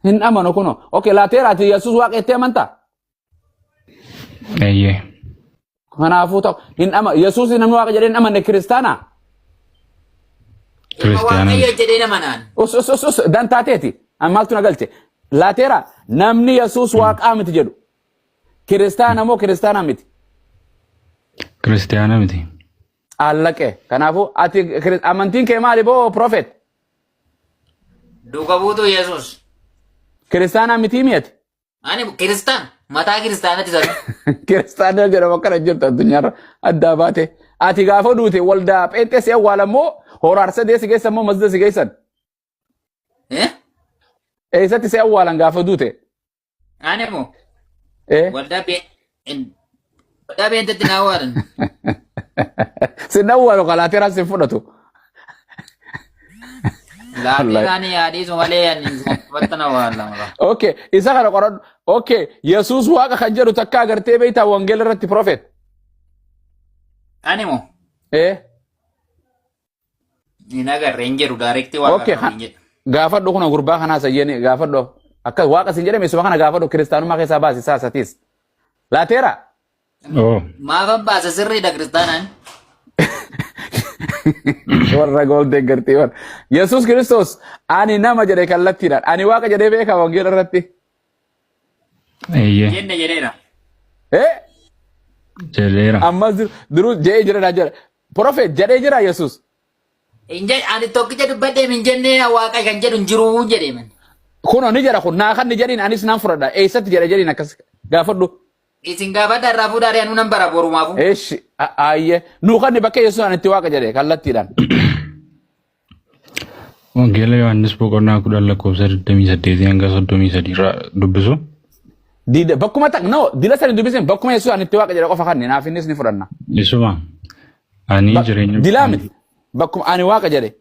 hin amanu kuno. Okay, laateeraati Yesuus waaqettee amantaa? Eeyyee. Kanaafuu ta'u hin Yesuus namni waaqa jedhee hin amanne kiristaanaa? Waaqayyo jedhee namanaan. Us dan taateeti. Maaltu na galche? Laateera namni Yesuus waaqaa miti jedhu. Kiristaana moo kiristaanaa miti? Kiristaana miti. Allaqee. Kanaafuu ati amantiin kee maali boo profeet? Duuka buutuu Yesuus. Kiristaanaa miti miyati? Ani kiristaan mataa kiristaanatti sadu. Kiristaana jedhamu akkana jirtu addunyaarra addaa baate. Ati gaafa duute waldaa pheenxee si awwaalan moo horaarsa dee si geessan moo masda si geessan? Eessatti si awwaalan gaafa duute? Ani moo waldaa pheenxeetti na awwaalan. Sin awwaalu kalaateeraan sin fudhatu. Laateeraani yaadiisu malee ani uffatta na awwaalan. Okay, isa kana qoradhu. Okay, Yesuus waaqa kan jedhu takka agartee beektaa wangeela irratti profeet. Ani moo? Hin agarre hin jedhu daarektii waaqa kan jedhu. Gaafadhu kuna gurbaa kanaa sayyeeni gaafadhu. Akka waaqa sin jedhame isuma kana gaafadhu kiristaanummaa keessaa baasi isaa satiis. Laateera? Maafan baasa sirriidha kiristaanaan. Warra gooldee gartee warra. Yesuus Kiristoos ani nama jedhee kallattiidhaan ani waaqa jedhee beekaa wangeela irratti. Eeyyee. Jenne jedheera. Jedheera. Ammas duruu jedhee jira jira. Profeet jedhee jira Yesuus. Ani tokkicha dubbadhee min jennee waaqa kan jedhu hin jiru jedhee man. Kuno ni jira kun naa kan ni jedhiin anis naan fudhadha. Eessatti jedhe jedhiin akkas gaafadhu. Isin gaafadha irraa fuudhaa anu nan bara borumaafu. Eeshi ayyee nuu kan ni bakka Yesuus ani itti waaqa jedhee kallattiidhaan. Wangeela Yohaannis boqonnaa 10:28 hanga 33 irraa dubbisu. Bakkuma tak no dila sani dubbisin bakkuma Yesuus ani itti waaqa jedhee qofa kan naaf innis ni fudhanna. Isuma ani jireenya. Dilaa miti bakkuma ani waaqa jedhee.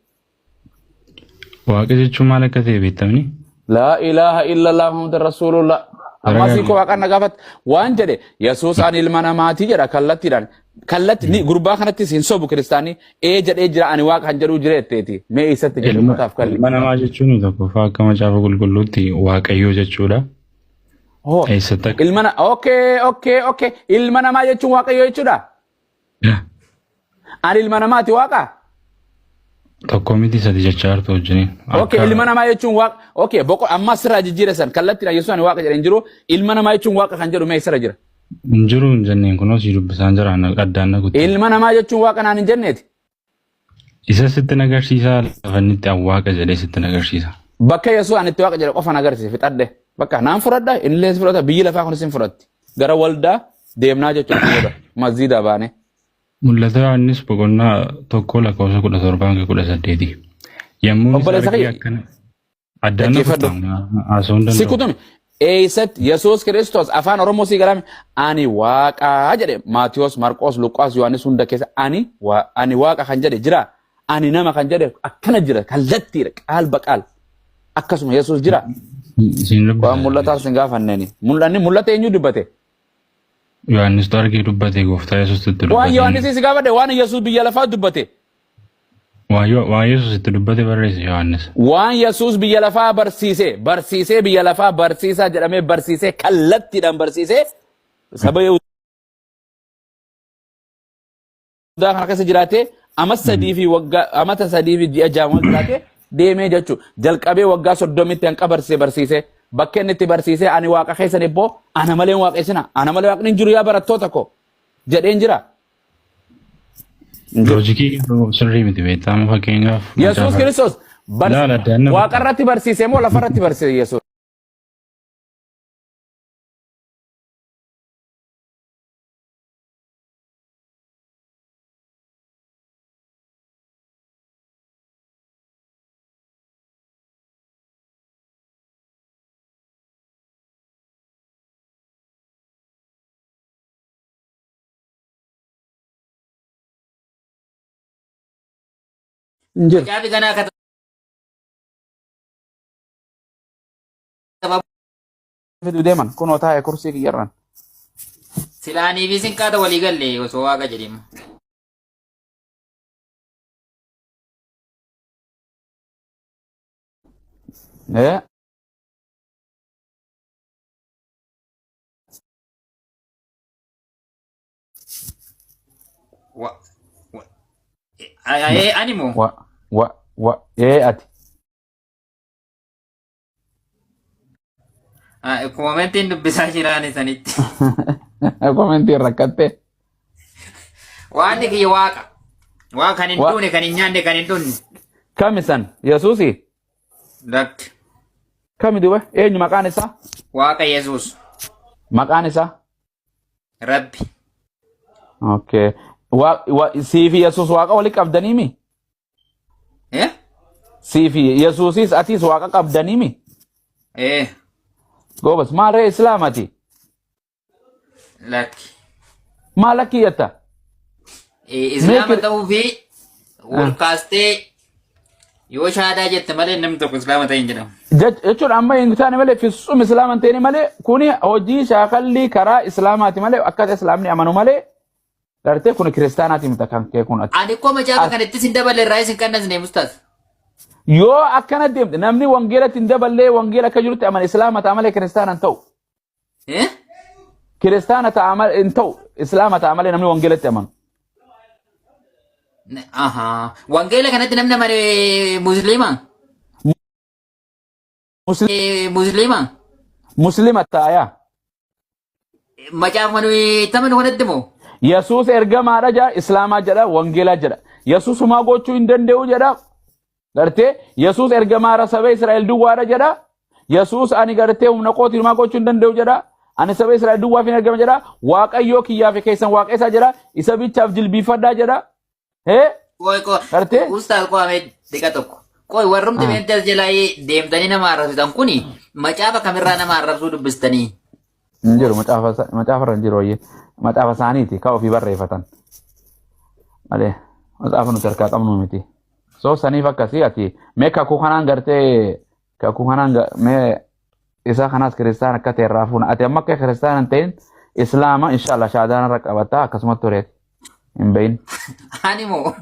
Waaqa jechuun maal akka ta'e beektamni? La ilaha illallah Muhammadur Rasulullah. Amma si ko waaqa na gaafat waan jedhe Yesuus ani ilma namaati jedha kallattiidhaan. Kallatti ni gurbaa kanatti siin sobu kiristaanii jedhee jira ani waaqa kan jedhu jireetteeti. Mee eessatti jedhe mutaaf kalli. Ilma namaa jechuun tokko akka macaafa qulqulluutti waaqayyoo jechuudha. Eessatti akka ilma okay. Ilma namaa jechuun waaqayyoo jechuudha. Ani ilma namaati waaqa. Tokko miti sadi jechaa jirtu wajjin. Okay, ilma namaa jechuun waaqa. Okay, boqo amma sirraa jijjiiresan kallattiidhaan Yesuus ani waaqa jedheen jiru ilma namaa jechuun waaqa kan jedhu mee sirra jira. Hin jiru hin jenneen kunuun si dubbisaan jira addaan na guutte. Ilma namaa jechuun waaqa naan hin jenneeti. Isa sitti nagarsiisa lafa inni itti waaqa jedhee sitti nagarsiisa. Bakka Yesuus ani itti waaqa jedhe qofa nagarsiisa fixadhe. Bakka naan fudhadha illee fudhata biyyi lafaa kunis hin fudhatti. Gara waldaa deemnaa jechuudha masjiida baane. Mul'ata Yohaannis boqonnaa 1:17-18. Yommuu akkana addaan na guutte. Sikutumi. Eessatti Yesuus Kiristoos afaan Oromoo si galame ani waaqa jedhe Maatiyos, Marqos, Luqaas, Yohaannis hunda keessa ani waaqa kan jedhe jira. Ani nama kan jedhe akkana jira kallattiidha qaal baqaal. Akkasuma Yesuus jira. Waan mul'ataaf sin gaafanneeni. Mul'ata eenyu dubbate? Yohaannis argee dubbate gooftaa Yesuus itti dubbate. Waan Yohaannis si gaafadhe waan Yesuus biyya lafaa dubbate. Waan Yesuus itti dubbate barreesse Yohaannis. Waan Yesuus biyya lafaa barsiisee biyya lafaa barsiisaa jedhamee barsiisee kallattiidhaan barsiisee saba Yihudaa kana keessa jiraatee amata sadii fi ji'a ja'a jiraatee deemee jechuudha. Jalqabee waggaa 30tti hanqa barsiisee bakka inni itti barsiisee ani waaqa keessan eebboo ana malee waaqessina ana malee waaqni hin jiru yaa barattoota ko jedheen jira. Loojikii sirrii miti beektamu fakkeenyaaf. Yesuus Kiristoos waaqa irratti barsiisee moo lafa irratti barsiise Yesuus? Jaabi ganaa kata. Fidu deeman kunoo taa'ee kursii kiyyarran. Silaanii fi sinqaata walii galle osoo waaqa jedhemu. wa ani mo ati. komentiin dubbisaa jiraan isanitti. Komentiin rakkatte. Waan kiyya waaqa. Waa kan hin duune kan hin nyaanne kan hin dhunne. Kami san Yesuusi. Lakki. Kami duba eenyu maqaan isaa? Waaqa Yesuus. Maqaan isaa? Rabbi. Okay. Siifi Yesuus waaqa wali qabdaniimi? Siifi Yesuusis atis waaqa qabdaniimi? Gobas maal ree islaamati? Lakki. Maal lakki yatta? Islaama ta'uu fi wal kaastee yoo shaadaa jette malee namni tokko islaama ta'e hin jedhamu. Jechuun amma hin taane malee fissum islaama hin ta'e malee kuni hojii shaakallii karaa islaamaati malee akkata islaamni amanu malee gartee kun kiristaanaati mita kan kee kun ati. Ani koo macaafa kanattis hin daballe irraa isin kannasne mustaas. Yoo akkana deemte namni wangeelatti hin daballee wangeela akka jirutti amana islaama ta'a malee kiristaana hin ta'u. Kiristaana ta'a malee hin ta'u islaama ta'a malee namni wangeelatti amanu. Wangeela kanatti namni amane muslima? Muslima? Muslima ta'aya. Macaafa nuyi tamanu kanatti moo? Yesuus ergamaadha jedha islaamaa jedha wangeelaa jedha. Yesuus humaa gochuu hin danda'u jedha. Gartee Yesuus ergamaara saba Israa'el duwwaadha jedha. Yesuus ani gartee humna kootiin humaa gochuu hin danda'u jedha. Ani saba Israa'el duwwaaf hin ergama jedha. Waaqayyoo kiyyaaf keessan waaqessa jedha. Isa bichaaf jilbiifadhaa jedha. Koi ustaz ko ame dika tokko. Koi warrumti mental jalai deemtanii nama arrabsitan kuni macaafa kamirraa nama arrabsuu dubbistanii. Injiru macaafa irra injiru wayye. Macaafa isaaniiti ka ofii barreeffatan. Malee macaafa nuti harkaa qabnu miti. So saniif akkasii ati mee kakuu kanaan gartee kakuu kanaan mee isa kanaas kiristaan akka ta'e irraa fuuna. Ati amma akka kiristaan hin ta'in islaama inshallah shaadaan irra qabatta akkasumatti tureeti. Hin bahin. Animo.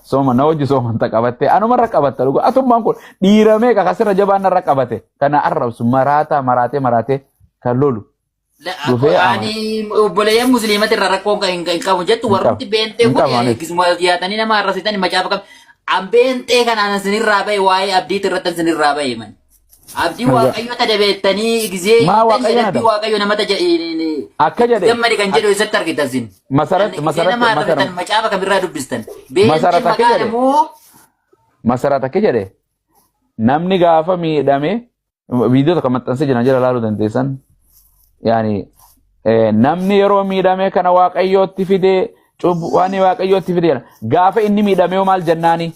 Soma na hojii soomanta qabatte anuma irra qabatta dhugu atummaan kun dhiiramee kakasirra jabaan irra qabate kana arrabsu maraatee kan lolu. Ani obboleeyyan musliimati irra rakkoon kan hin qabu jettu warrumti beentee kun gisuma yaatanii nama arrabsitan macaafa qabu. An beentee kanaan sinirraa bahe waa'ee abdiit irratti sinirraa bahe man. Abdii waaqayyo tadabeettanii gizee abdii waaqayyo namata akka jedhe gammadi kan jedhu isatti argitan sin. Masarata macaafa kamirraa dubbistan. Masarata akka jedhe namni gaafa miidhame viidiyoo tokko maxxansee jiran jala laaluu dandeessan. Yani namni yeroo miidhame kana waaqayyootti fidee waan waaqayyootti fidee gaafa inni miidhame maal jennaani?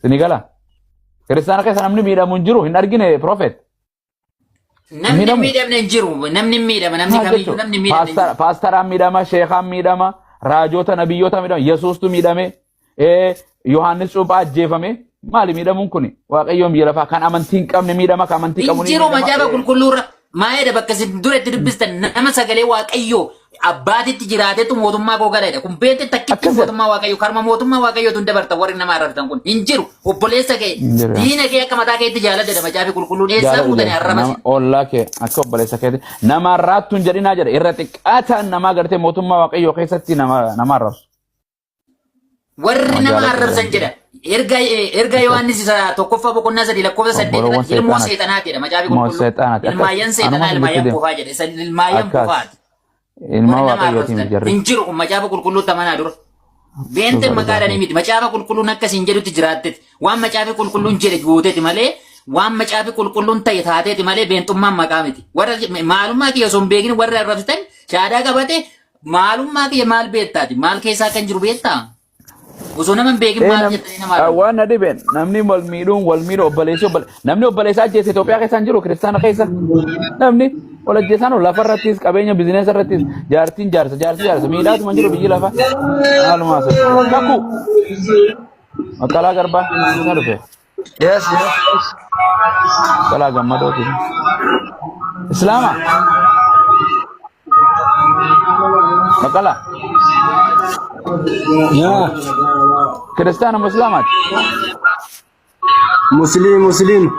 Sinigala. Kiristaana keessa namni miidhamu hin jiru hin argine prophet. Namni miidhamne hin jiru namni miidhama namni kamiyyuu namni miidhamne. Paastaraan miidhama, sheekaan miidhama, raajota nabiyyoota miidhama, Yesuustu miidhame, Yohaannis cuuphaa ajjeefame. Maali miidhamuun kuni? Waaqayyoon biyya lafaa kan amantii hin qabne miidhama kan amantii qabu. Jiru macaafa qulqulluurra maayedha bakka isin duratti dubbistan nama sagalee waaqayyoo abbaatitti jiraatetu mootummaa koo galaadha. Kun beekte takkitti mootummaa waaqayyoo karma mootummaa waaqayyootu hin dabarta warri nama arrabsan kun hin jiru. Obboleessa kee diina kee akka mataa keetti jaaladha macaafi qulqulluun eessaa fuutanii arrabasi. Ollaa kee akka obboleessa keetti nama arraattu hin jedhinaa jedha irra xiqqaataan nama gartee mootummaa waaqayyoo keessatti nama arrabsu. Warri nama arrabsan jedha. Erga Yohaannis isa tokkoffaa boqonnaa sadii lakkoofsa 8 ilmoo seexanaati jedha macaafi qulqulluun. Ilmaayyan seexanaa ilmaayyan bofaa jedha. Isa ilmaayyan bofaati. Ilma waaqayyootiin jarri. Hin jiru kun macaafa qulqulluu tamanaa dura. Beente maqaadhanii miti macaafa qulqulluun akkasiin jedhutti jiraatteeti. Waan macaafi qulqulluun jedhe gooteeti malee waan macaafi qulqulluun ta'e taateeti malee beentummaan maqaa miti. Warra maalummaa kiyya osoo hin beekin warra arrabsitan shaadaa qabate maalummaa kiyya maal beektaati maal keessaa kan jiru beektaa? Osoo nama hin beekin maal jettanii nama arrabsu. Waan na dhibeen namni wal miidhuun obboleessi namni obboleessa ajjeese Itoophiyaa keessa hin jiru kiristaana keessa namni wal ajjeesaan lafarrattis qabeenya bizineesa irrattis jaartiin jaarsa miidhaatuma hin jiru biyyi lafa haalumaa sun kakku Makkalaa Garbaa isa dhufe. Yes. Makkalaa Gammadooti. Islaama. Makkalaa. Yeah. Kiristaana Muslimaati. Muslim.